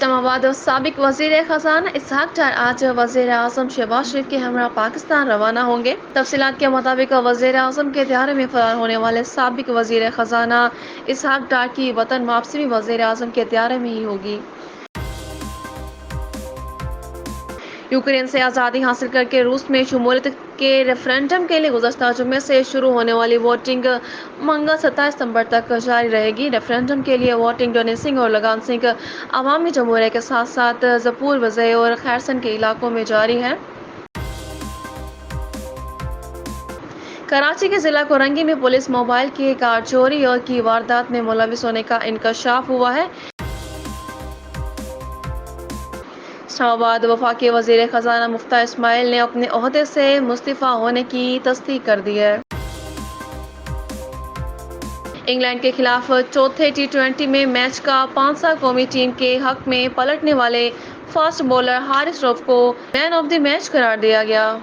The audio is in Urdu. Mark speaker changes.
Speaker 1: اسلام آباد سابق وزیر خزانہ اسحاق ڈار آج وزیر اعظم شہباز شریف کے ہمراہ پاکستان روانہ ہوں گے۔ تفصیلات کے مطابق وزیر اعظم کے طیارے میں فرار ہونے والے سابق وزیر خزانہ اسحاق ڈار کی وطن واپسی بھی وزیر اعظم کے طیارے میں ہی ہوگی۔ یوکرین سے آزادی حاصل کر کے روس میں شمولیت کے ریفرنڈم کے لیے گزشتہ جمعے سے شروع ہونے والی ووٹنگ منگل 27 ستمبر تک جاری رہے گی۔ ریفرنڈم کے لیے ووٹنگ ڈونیسنگ اور لگانسنگ عوامی جمہوریہ کے ساتھ ساتھ زپوروژیہ اور خیرسن کے علاقوں میں جاری ہے۔ کراچی کے ضلع کورنگی میں پولیس موبائل کی کار چوری کی واردات میں ملوث ہونے کا انکشاف ہوا ہے۔ اسلام آباد وفاقی وزیر خزانہ مفتاح اسماعیل نے اپنے عہدے سے مستعفی ہونے کی تصدیق کر دی ہے۔ انگلینڈ کے خلاف چوتھے ٹی20 میں میچ کا پانسا قومی ٹیم کے حق میں پلٹنے والے فاسٹ بولر حارث رؤف کو مین آف دی میچ قرار دیا گیا۔